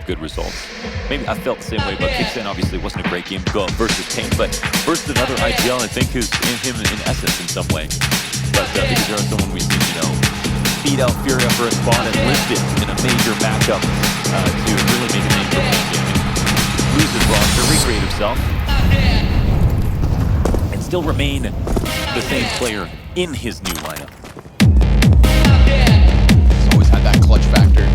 have good results. Maybe I felt the same way about Kickstand. Obviously, it wasn't a great game to go up versus Pain, but versus another IGL, I think, who's in him in essence in some way. But because there are someone we've seen, beat out Furia for a spot and lift it in a major matchup to really make a name for Pain Gaming. Lose his roster, recreate himself, and still remain the same player in his new lineup. He's always had that clutch factor.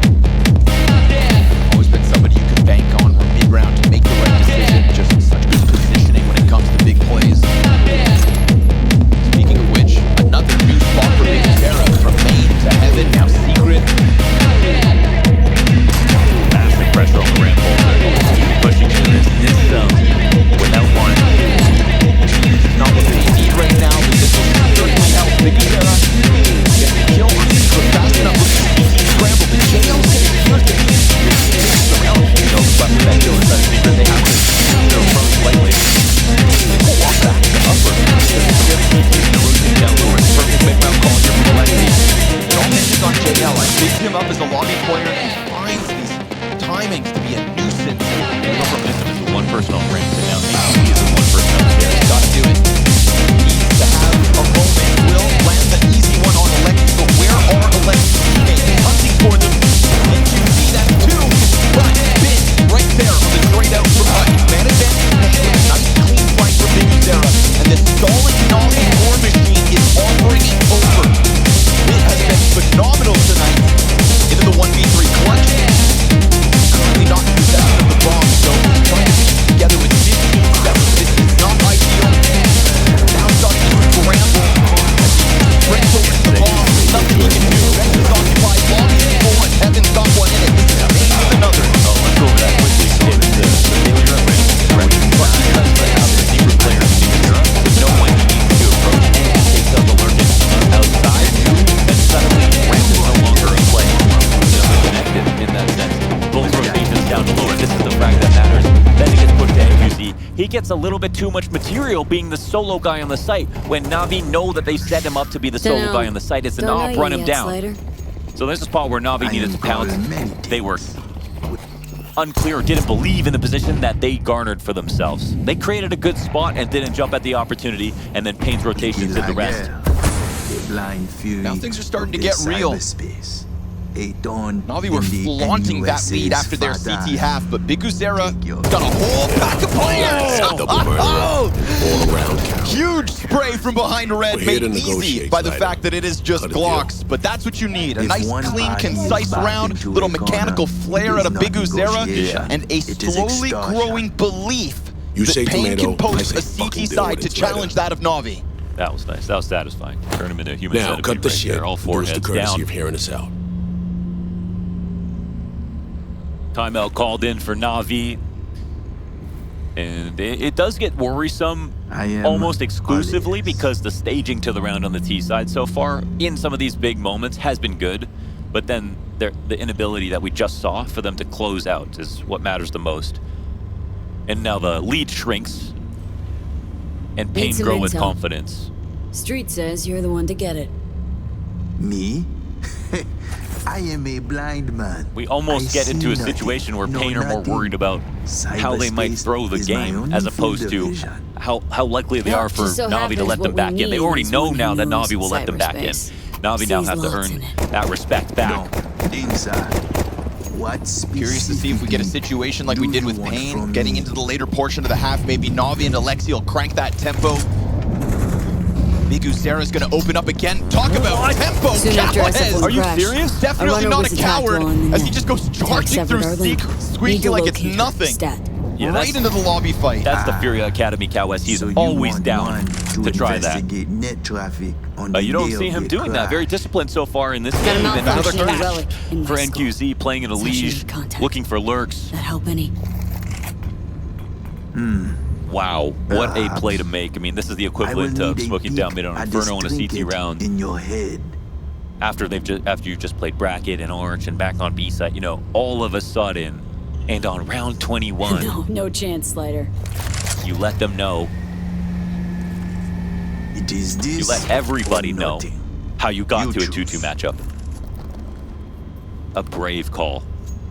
Always been somebody you could bank on from mid-round to make the right decision. Just such good positioning when it comes to big plays. Speaking of which, another new spot for Big Terra. From main to heaven, now secret. Massive pressure on the ramp hold. Pushing to this zone without one. Not what they need right now, but this will certainly help Big Terra get the kill on secret fast enough with the scramble. The JL's getting perfect. But with that kill inside secret, they have to approach lightly. They walk back to upper. Rotating down lower. Perfect mid-round call here from Alexi. It all hinges on JL. I picked him up as a lobby player and finds these timings to be a nuisance. We go from this as the one person on ramp to now he is the one person upstairs. Gotta do it. Needs to have a moment. Will land the easy one on Alexi, but where are Alexi's teammates? Hunting for them. And you see that too. But Bit right there on the straight out from Hut. Man advantage with a nice clean fight for Big Zera. And this stalling Navi war machine is offering it over. Bit has been phenomenal tonight. Into the 1v3 clutch. Currently not in possession of the bomb, so he's trying to piece together with 15 seconds. This is not ideal. Now starting to scramble as he springs over to the bomb. Nothing he can do. Rex is occupied. Lobby is full and Heaven's got one in it. This is Pain with another. Oh, let's go over that quickly. The failure at range. But because they have the secret player in Big Zera, no one needs to approach and he takes out the Lurkin outside. And suddenly, ramp is no longer in play. They're connected in that sense. Both rotations down to lower. This is the frag that matters. Then he gets pushed to NQZ. He gets a little bit too much material being the solo guy on the site. When Na'Vi know that they set him up to be the solo guy on the site, it's an off, run him down. So there's a spot where Na'Vi needed to pounce. They were unclear, didn't believe in the position that they garnered for themselves. They created a good spot and didn't jump at the opportunity, and then Pain's rotations did the rest. Now things are starting to get real. Na'Vi were flaunting that lead after their CT half, but Big Zera got a whole pack of players! Huge spray from behind red, made easy by the fact that it is just Glocks, but that's what you need. A nice, clean, concise round, little mechanical flair out of Big Zera, and a slowly growing belief that Pain can post a CT side to challenge that of Na'Vi. That was nice. That was satisfying. Turn him into a human now, cut the shit. There. All four heads down. Of hearing us out. Timeout called in for Na'Vi. And it does get worrisome almost exclusively because the staging to the round on the T side so far in some of these big moments has been good. But then the inability that we just saw for them to close out is what matters the most. And now the lead shrinks and Pain grow with confidence. Street says you're the one to get it. Me? I am a blind man. We almost get into a situation where Pain are more worried about how they might throw the game as opposed to how likely they are for Na'Vi to let them back in. They already know now that Na'Vi will let them back in. Na'Vi now have to earn that respect back. Curious to see if we get a situation like we did with Pain, getting into the later portion of the half. Maybe Na'Vi and Alexi will crank that tempo. Big Zera's gonna open up again. Talk about tempo! Are you serious? Definitely not a coward, as he just goes charging through squeaking like it's nothing. Yeah, right into the lobby fight. That's the Furia Academy cow West. He's always down to try that. But you don't see him doing that. Very disciplined so far in this game. And another catch for NQZ playing in a leash, looking for lurks. That help any? Wow, what a play to make. I mean, this is the equivalent of smoking down mid on Inferno in a CT round. In your head. After you just played bracket and orange and back on B side, all of a sudden, and on round 21, no chance, Slider. You let them know. It is this. You let everybody know how you got to a 2-2 matchup. A brave call.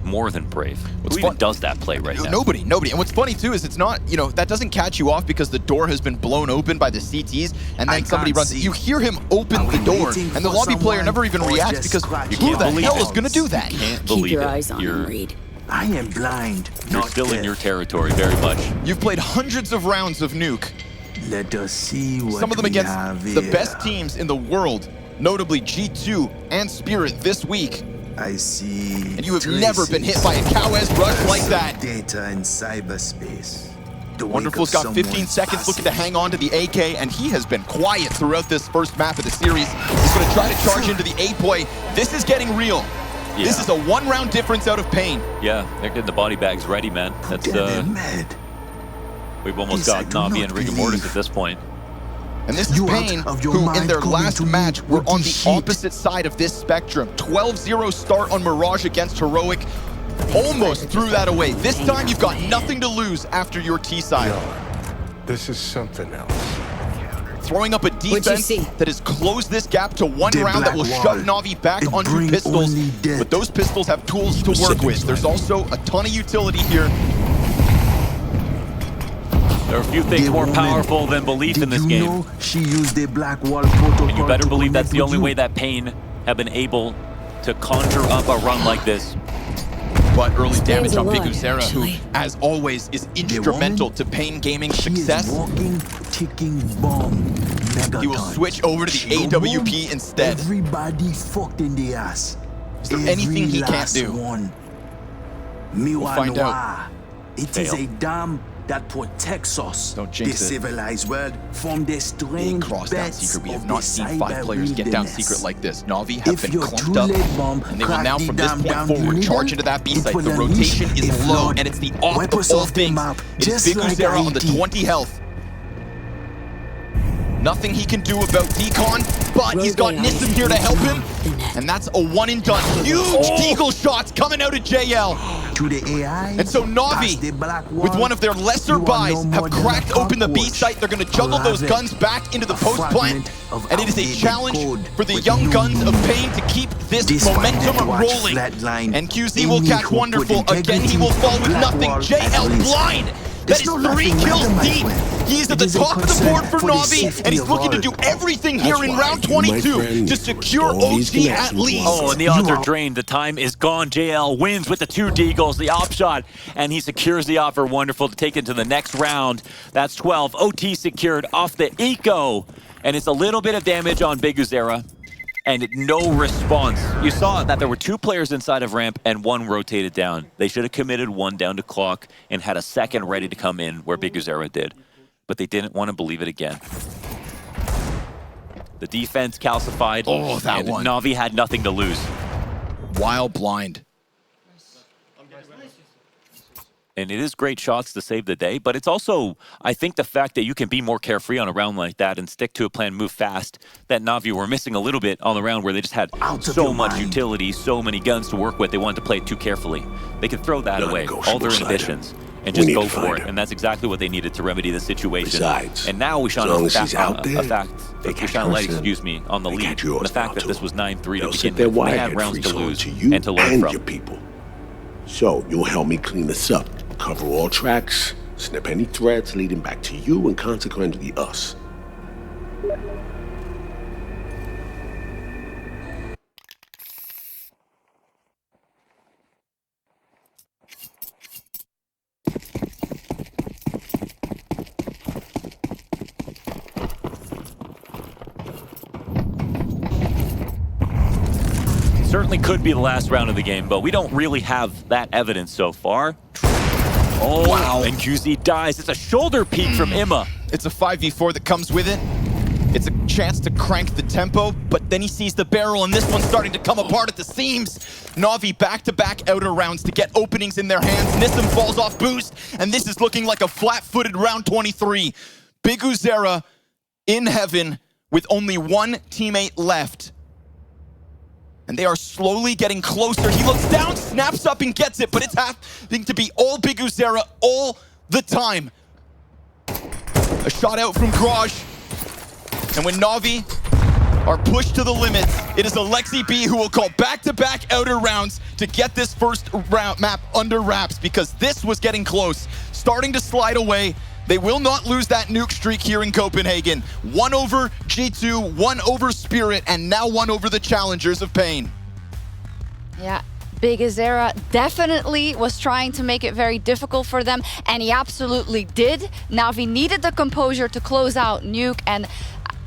more than brave. What's Who even fun- does that play right now? Nobody. And what's funny too is it's not, that doesn't catch you off because the door has been blown open by the CTs and then somebody can't runs. see. You hear him open Are the we door waiting and the for lobby player someone never even or reacts just because scratch who can't the believe hell it. is going to do that? Can't Keep believe your it. eyes on You're, him, Reed. I am blind, you're not still in deaf. your territory very much. You've played hundreds of rounds of Nuke, Let us see what some of them we against have the here. best teams in the world, notably G2 and Spirit this week. I see. And you have never been hit by a cow-ass rush like that. Data in cyberspace. The wake Wonderful's of got 15 someone's seconds looking to passing. hang on to the AK, and he has been quiet throughout this first map of the series. He's going to try to charge into the A play. This is getting real. This Yeah. is a one-round difference out of pain. Yeah, they're getting the body bags ready, man. That's Damn it, mad. we've almost This I got do Navi not and rigor mortis believe. at this point. And this is You out Pain, of your who in mind their coming last to me match were with on the this shit. opposite side of this spectrum. 12-0 start on Mirage against Heroic. Almost threw that away. This time you've got nothing to lose after your T side. This is something else. Throwing up a defense see? that has closed this gap to one The round that will black shut wall. Navi back It onto bring pistols. only death. But those pistols have tools to work with. There's also a ton of utility here. There are a few things The more woman, powerful than belief did in this you game. know she used the black wall protocol And you better to believe that's connect the with only you? way that Pain have been able to conjure up a run like this. But early damage a on Big lot, Uzera, who, actually. as always, is instrumental to Pain Gaming's She is success. walking, ticking bomb. Megaton. He will switch over to the She go AWP boom, instead. Everybody fucked in the ass. Is there anything he can't last do? One. Miwa find out. Noir. It is Fail. a dam that protects us, Don't the jinx it. civilized world, from the Being strange crossed down bets secret. We have of not the seen 5 cyber players get down wilderness. secret like this. Navi have If been your clumped true up, lead bomb and they will crack now the from this dam point down forward the charge middle, into that B it site. will The unleash rotation is a low, flood. and it's the off Wipe of us all off the things. map, It is just Big like Uzera on the Haiti. 20 health. Nothing he can do about Decon, but he's got Nissim here to help him, and that's a one and done. Huge Deagle shots coming out of JL. To the AI, And so past the Navi, black with wall, one of their lesser you are buys, no have more than a cracked open the B cockroach. site. They're going to juggle those Raven, guns back into the a post plant, fragment of and it is a outdated challenge code for the with young new guns of rules. Pain to keep this Despite momentum that watch rolling. flatline, And QZ will any catch who put Wonderful. Again, he integrity will fall with black nothing. wall JL at risk. blind. That It's is no 3 laughing kills matter, my deep. friend. He is at It the is a top of the concern board for for the Navi, safety and he's of looking to all. do everything here That's in why round you, my 22 friend, to must secure restore these OT at connections. least. Oh, and the You odds are are- drained. The time is gone. JL wins with the 2 deagles, the op shot, and he secures the op for Wonderful to take it to the next round. That's 12. OT secured off the eco, and it's a little bit of damage on Big Uzera, and no response. You saw that there were 2 players inside of ramp and 1 rotated down. They should have committed 1 down to clock and had a second ready to come in where Big Uzera did, but they didn't want to believe it again. The defense calcified. Oh, that and one. Navi had nothing to lose. While blind. And it is great shots to save the day, but it's also, I think, the fact that you can be more carefree on a round like that and stick to a plan, move fast, that Navi were missing a little bit on the round where they just had Out of so your much mind. utility, so many guns to work with. They wanted to play it too carefully. They could throw that away, all their Non-negotiable inhibitions, and We just need go to for find it. her. And that's exactly what they needed to remedy the situation. Besides, And now we shine as long a as she's out there, they we catch shine a light, her, excuse me, on the they lead. catch And yours the fact now, that too. this was 9-3 to They'll begin sit their with. They wirehead had rounds to freaks on lose to you and to learn from. your people. So you'll help me clean this up, cover all tracks, snip any threads leading back to you and consequently us. Certainly could be the last round of the game, but we don't really have that evidence so far. Oh, Wow. and QZ dies. It's a shoulder peek from Imma. It's a 5v4 that comes with it. It's a chance to crank the tempo, but then he sees the barrel, and this one's starting to come apart at the seams. Navi back-to-back outer rounds to get openings in their hands. Nissim falls off boost, and this is looking like a flat-footed round 23. Big Uzera in heaven with only 1 teammate left. And they are slowly getting closer. He looks down, snaps up, and gets it, but it's having to be all Big Uzera all the time. A shot out from Garage. And when Navi are pushed to the limits. It is Alexi B who will call back-to-back outer rounds to get this first round map under wraps, because this was getting close, starting to slide away. They will not lose that nuke streak here in Copenhagen. 1 over G2, 1 over Spirit, and now 1 over the challengers of Pain. Yeah. Big Azera definitely was trying to make it very difficult for them, and he absolutely did. Na'Vi needed the composure to close out Nuke, and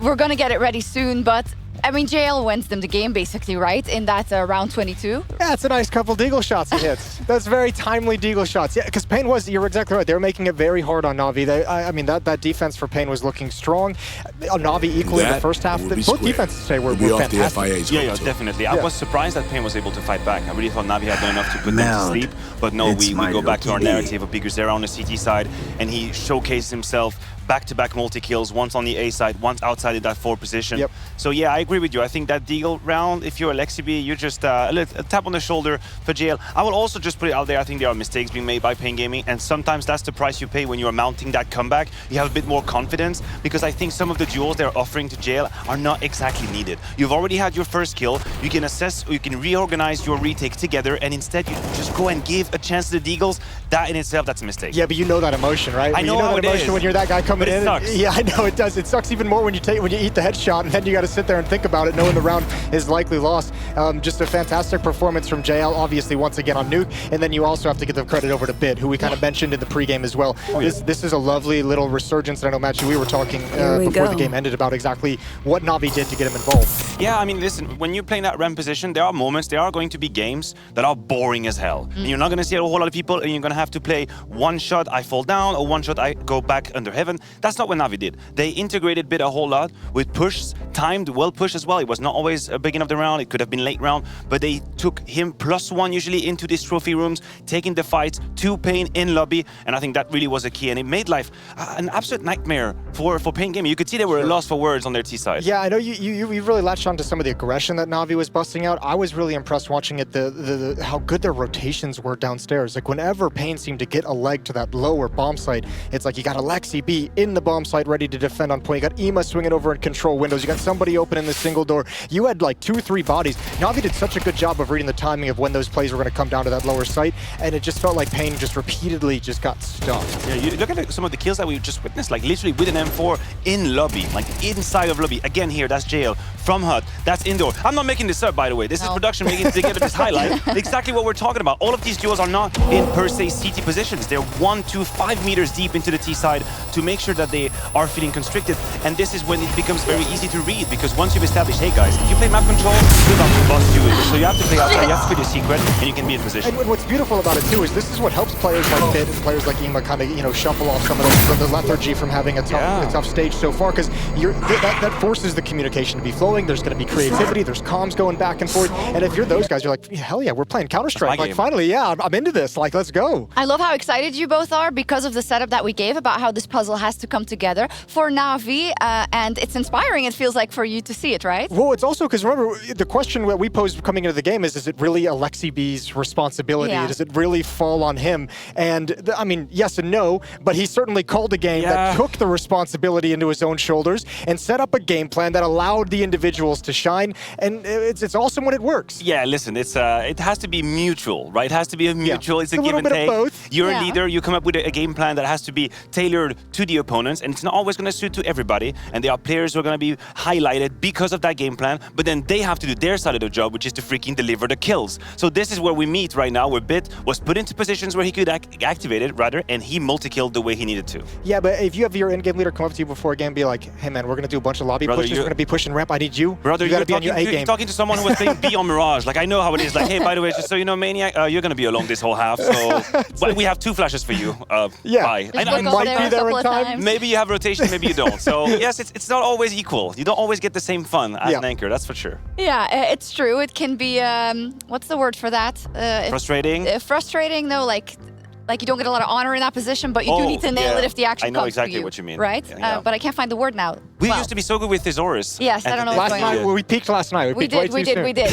we're gonna get it ready soon, but I mean, JL wins them the game basically, right? In that round 22. Yeah, it's a nice couple deagle shots he hits. That's very timely deagle shots. Yeah, because Pain was, you're exactly right. They were making it very hard on Na'Vi. I mean, that defense for Pain was looking strong. Na'Vi equally in the first half. Both defenses today were fantastic. Yeah, definitely. I was surprised that Pain was able to fight back. I really thought Na'Vi had done enough to put them to sleep. But no, we go back to our narrative of Big Zera on the CT side, and he showcased himself back-to-back multi-kills, once on the A side, once outside in that 4 position. Yep. So yeah, I agree with you. I think that deagle round, if you're Alexi B, you're just a tap on the shoulder for JL. I will also just put it out there, I think there are mistakes being made by Pain Gaming, and sometimes that's the price you pay when you're mounting that comeback. You have a bit more confidence, because I think some of the duels they're offering to JL are not exactly needed. You've already had your first kill, you can assess, or you can reorganize your retake together, and instead you just go and give a chance to the deagles. That in itself, that's a mistake. Yeah, but you know that emotion, right? I know you know how that it emotion is, when you're that guy coming but it in. sucks. Yeah, I know it does. It sucks even more when you eat the headshot, and then you got to sit there and think about it, knowing the round is likely lost. Just a fantastic performance from JL, obviously once again on Nuke, and then you also have to give the credit over to Bit, who we kind of mentioned in the pregame as well. This is a lovely little resurgence. I know, Matthew, we were talking before the game ended about exactly what Na'Vi did to get him involved. Yeah, I mean, listen, when you're playing that ramp position, there are moments, there are going to be games that are boring as hell. And you're not going to see a whole lot of people, and you're going to have to play one shot, I fall down, or one shot, I go back under heaven. That's not what Na'Vi did. They integrated Bit a whole lot with push, timed well push as well. It was not always a beginning of the round, it could have been late round, but they took him +1 usually into these trophy rooms, taking the fights to Pain in lobby, and I think that really was a key, and it made life an absolute nightmare for Pain Gaming. You could see they were lost for words on their T side. Yeah, I know you really latched on to some of the aggression that Na'Vi was busting out. I was really impressed watching it, how good their rotations were downstairs. Like whenever Pain seemed to get a leg to that lower bomb site, it's like you got Alexi B in the bomb site ready to defend on point. You got Ema swinging over and control windows. You got somebody open in the single door. You had like 2 or 3 bodies. Na'Vi did such a good job of reading the timing of when those plays were going to come down to that lower site, and it just felt like Pain just repeatedly just got stuffed. Yeah, you look at some of the kills that we just witnessed, like literally with an M4 in lobby, like inside of lobby. Again here, that's JL from HUD, that's indoor. I'm not making this up, by the way. This is production making together this highlight. Exactly what we're talking about. All of these duels are not in per se CT positions. They're 1 to 5 meters deep into the T side to make sure that they are feeling constricted. And this is when it becomes very easy to read, because once you've established, hey guys, if you play map control, you're about to bust you in. So you have to play outside, you have to put your secret, and you can be in position. And what's beautiful about it too is this is what helps players like Fit and players like Ema kind of shuffle off some of the lethargy from having a tough stage so far, because that forces the communication to be flowing. There's going to be creativity. There's comms going back and forth. And if you're those guys, you're like, hell yeah, we're playing Counter-Strike. Like finally, yeah, I'm into this. Like, let's go. I love how excited you both are because of the setup that we gave about how this puzzle has to come together for Na'Vi, and it's inspiring, it feels like, for you to see it, right? Well, it's also because, remember, the question that we posed coming into the game is it really Alexi B's responsibility? Yeah. Does it really fall on him? And, I mean, yes and no, but he certainly called a game that took the responsibility into his own shoulders and set up a game plan that allowed the individuals to shine, and it's awesome when it works. Yeah, listen, it has to be mutual, right? It has to be a mutual, it's a give and take. Both. You're a leader, you come up with a game plan that has to be tailored to the opponents, and it's not always going to suit to everybody, and there are players who are going to be highlighted because of that game plan, but then they have to do their side of the job, which is to freaking deliver the kills. So this is where we meet right now, where Bit was put into positions where he could activate it, rather, and he multi-killed the way he needed to. Yeah, but if you have your in-game leader come up to you before a game and be like, hey man, we're going to do a bunch of lobby pushes, we're going to be pushing ramp, I need you. Brother, you got to be on your A-game. You're talking to someone who was playing B on Mirage. Like, I know how it is. Like, hey, by the way, just so you know, Maniac, you're going to be alone this whole half, so well, we have 2 flashes for you. Bye. I might be there in time. Maybe you have rotation, maybe you don't. So, yes, it's not always equal. You don't always get the same fun as an anchor, that's for sure. Yeah, it's true. It can be, what's the word for that? Frustrating? Frustrating, no, like like you don't get a lot of honor in that position, but you do Oh, need to nail yeah. it if the action I know comes exactly to you. what you mean. Right? Yeah. But I can't find the word now. We Well, used to be so good with thesaurus. Yes, I don't know what's Last going on. night, we peaked last night. We peaked way did, we too did, we soon. did.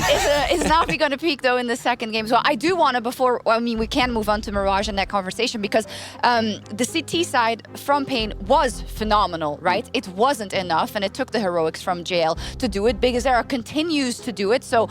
Is Navi going to peak though in the second game? So I do want to, before, I mean, we can move on to Mirage and that conversation because the CT side from Pain was phenomenal, right? It wasn't enough, and it took the heroics from JL to do it. Big Azera continues to do it. So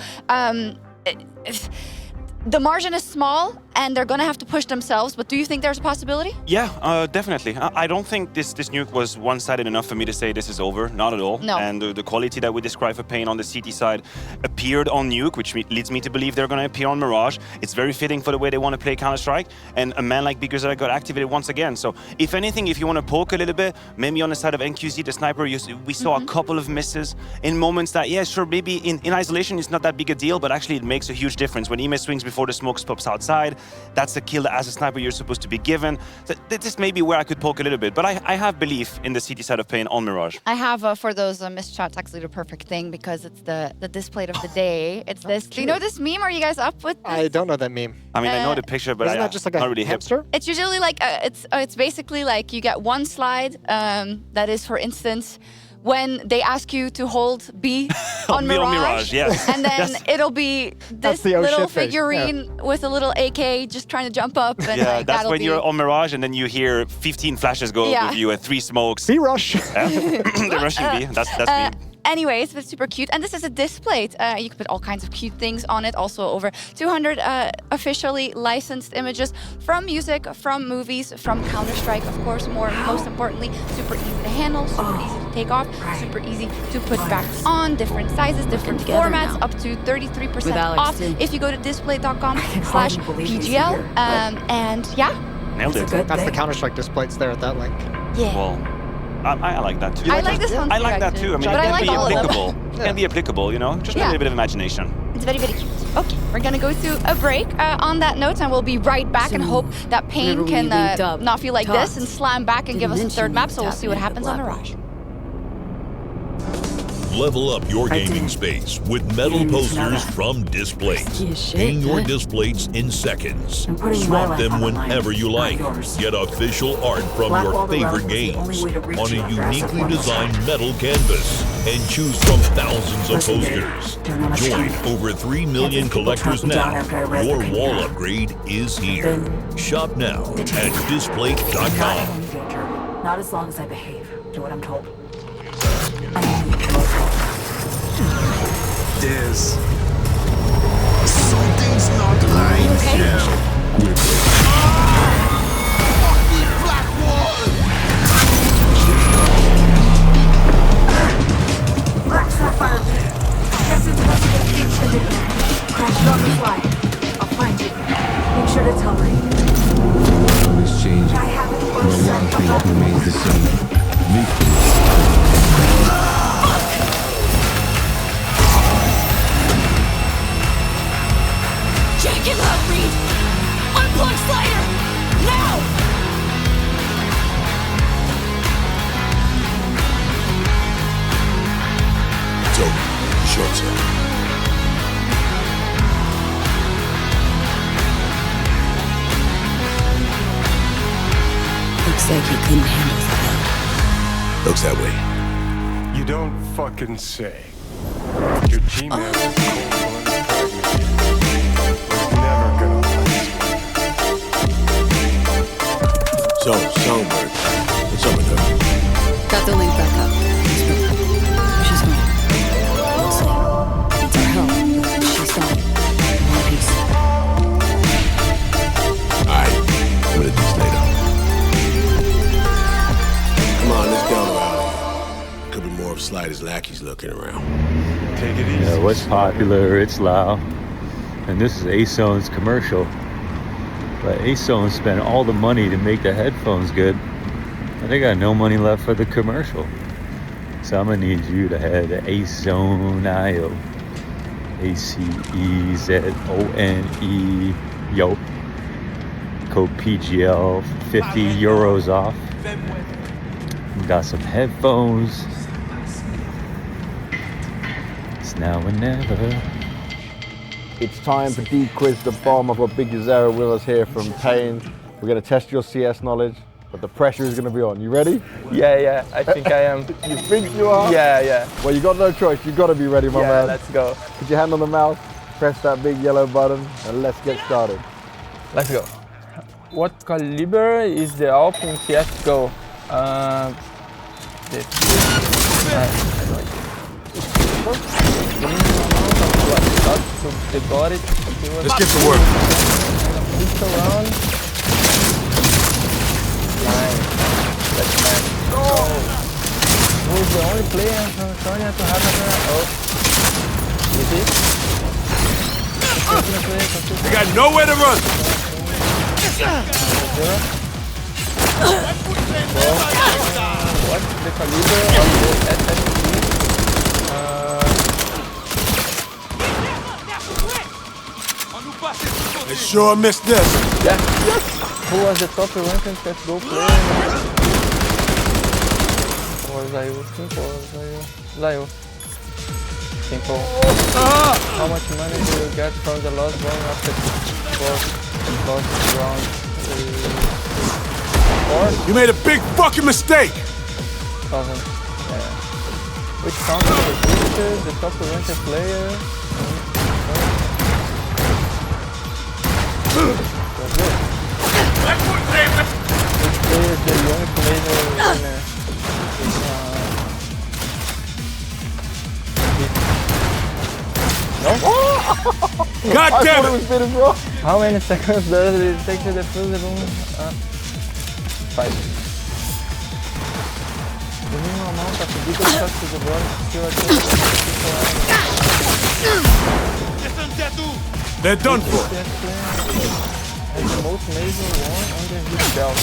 the margin is small, and they're going to have to push themselves. But do you think there's a possibility? Yeah, definitely. I don't think this nuke was one-sided enough for me to say this is over. Not at all. No. And the quality that we describe for Pain on the CT side appeared on Nuke, which leads me to believe they're going to appear on Mirage. It's very fitting for the way they want to play Counter-Strike. And a man like Big Azera got activated once again. So if anything, if you want to poke a little bit, maybe on the side of NQZ, the sniper, we saw a couple of misses in moments that, yeah, sure, maybe in isolation it's not that big a deal, but actually it makes a huge difference. When Ime swings before the smoke pops outside, that's a kill that as a sniper you're supposed to be given. This may be where I could poke a little bit, but I have belief in the CT side of Pain on Mirage. I have for those missed shots actually the perfect thing because it's the display of the day. It's this. Do you know this meme? Are you guys up with this? I don't know that meme. I mean, I know the picture, but Isn't that just like not a really hip. hamster? It's usually like it's basically like you get one slide that is, for instance, when they ask you to hold B on B Mirage, on Mirage, yes. and then Yes. it'll be this the oh little shit face, figurine with a little AK just trying to jump up, and Yeah, like, that's that'll when be, you're on Mirage and then you hear 15 flashes go Yeah. over you and 3 smokes. B-Rush. The Russian B, that's me. Anyways, it's super cute, and this is a display. You can put all kinds of cute things on it. Also, over 200 officially licensed images from music, from movies, from Counter-Strike, of course. Most importantly, super easy to handle, super easy to take off, super easy to put back on. Different sizes, different together formats, now. up to 33% With Alex, off too. if you go to display.com/PGL. And yeah, Nailed it. That's the Counter-Strike display. It's there at that link. yeah. Well, I like that too. I like this one I too, like that actually. too. I mean, But it I like can be all of them. applicable. It can be applicable, you know? Just a Yeah. little bit of imagination. It's very, very cute. Okay, we're gonna go to a break on that note, and we'll be right back and hope that Pain Remember can we linked up, not feel like this talked, and slam back and give us a didn't third mention map, so we'll see what happens on Mirage. Level up your I gaming did. space with metal Gaming's posters not a from Displates. risky as shit, Gain your huh? Displates in seconds. I'm putting my Swap life them on the line, whenever you not like. yours. Get official art from Black your Wall the favorite Realm is the games only way to reach on you a after Asset uniquely One was designed shot. metal canvas and choose from thousands of Legendary. posters. Don't know much Join time. over 3 million Can't people collectors track me down now. after I read Your the paper? wall upgrade is here. Then- Shop now The at I'm not in Displate.com. any danger. Not as long as I behave. Do what I'm told. I'm only protocol. There's something's not right here. Fucking black wall! Black Sapphire. That's investigate each enigma. Crash it on the fly. I'll find you. Make sure to tell me. Is changing, I haven't but first set one the thing whole remains the same. Victory. Check it out, Reed! Unplug Slider! Now! It's over. Short term. Looks like he couldn't handle that. Looks that way. You don't fucking say. Your Gmail was never gonna last. So, Songbird, what's up with her? Got the link back up. She's gone. We'll see. Needs our help, but she's gone. One piece. Alright, I'm gonna do this later. Come on, let's go around. Could be more of Slider's lackeys looking around. Take it easy. Yeah, what's popular, it's loud. And this is ASON's commercial. But ASON spent all the money to make the headphones good. And they got no money left for the commercial. So I'm gonna need you to head to ASON.io. ACEZONE. Yo. Code PGL, 50 euros off. We got some headphones. It's now or never. It's time to de-quiz the bomb. I've got Big Azera with us here from Pain. We're gonna test your CS knowledge, but the pressure is gonna be on. You ready? Yeah, I think I am. You think you are? Yeah. Well, you got no choice. You gotta be ready, my man. Yeah, let's go. Put your hand on the mouse, press that big yellow button, and let's get started. Let's go. What caliber is the AWP in CSGO? This. Let's get to work. Around. Nice. That's nice. Who's the only player from Sonia to have a We got nowhere to run. What's the caliber of the SSD? They sure missed this. Yeah. Who was the top ranked CSGO player? Or Zayu? Simple or Zayu? Zayu. Simple. How much money do you get from the last round after last round? You made a big fucking mistake. 1,000. Yeah. Which country was visited? The top ranked player? Which player is the young player winner? No? God damn it! How many seconds does it take to defuse the room? 5. The minimum amount of vehicle shots to the body They're done for. And the most major one under his belt.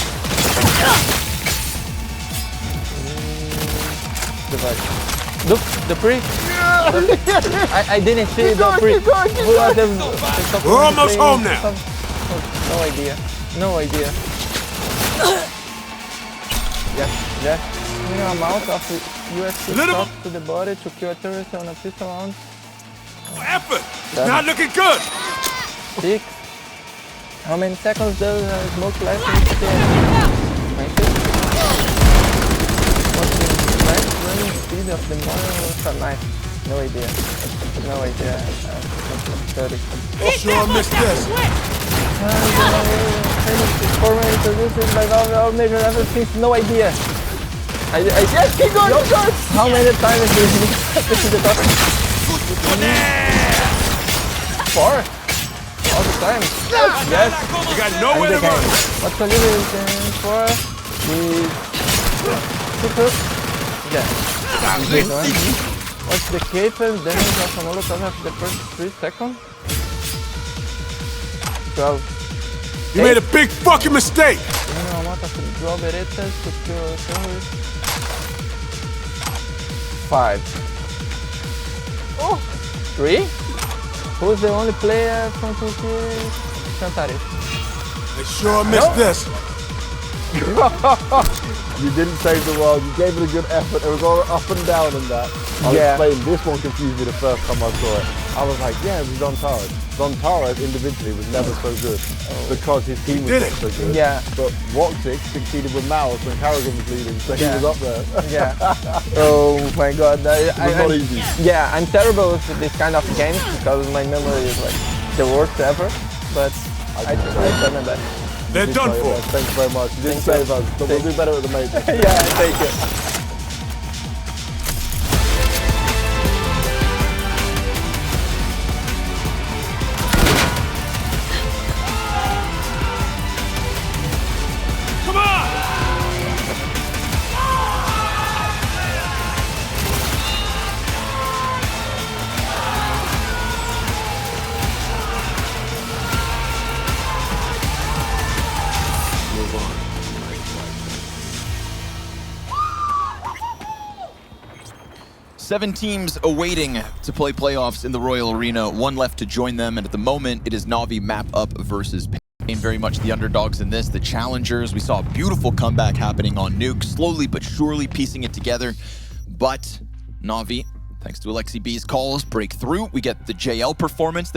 Look, the pre. I didn't see the pre. Who are the top We're almost home now. No idea. No idea. Yes. Minimum amount of USP shots to the body to kill a terrorist on a pistol round. Effort. It's not looking good. 6. How many seconds does smoke last in the game? 20? What's the max running speed of the modern knife? No idea. 30. Sure missed this. Former introduced by all major ever since. No idea. Yes, keep going. How many times did you to the top? 4. All the time. Yes. You got nowhere to run. What caliber is for? The yeah. What's the capable damage of a molotov after the first 3 seconds? 12. You made a big fucking mistake. Minimum amount of draw berettas to kill terrorists. 5. 3? Who's the only player from Turkey? Chantaris. They sure missed this. You didn't save the world. You gave it a good effort. It was all up and down in that. I'll explain. This one confused me the first time I saw it. I was like, yeah, it was Zontaras. Zontaras individually was never so good because his team was not so good. Yeah. But Woxic succeeded with Mouse when Carrigan was leading, so he was up there. Yeah. Oh my god. It was not easy. Yeah, I'm terrible with this kind of games because my memory is like the worst ever. But I try my best. They're done for. Thank you very much. You didn't save us, but we'll do better at the major. Yeah, thank you. Seven teams awaiting to play playoffs in the Royal Arena. One left to join them, and at the moment, it is Na'Vi map up versus Pain. Very much the underdogs in this, the challengers. We saw a beautiful comeback happening on Nuke, slowly but surely piecing it together. But Na'Vi, thanks to Alexi B's calls, break through. We get the JL performance.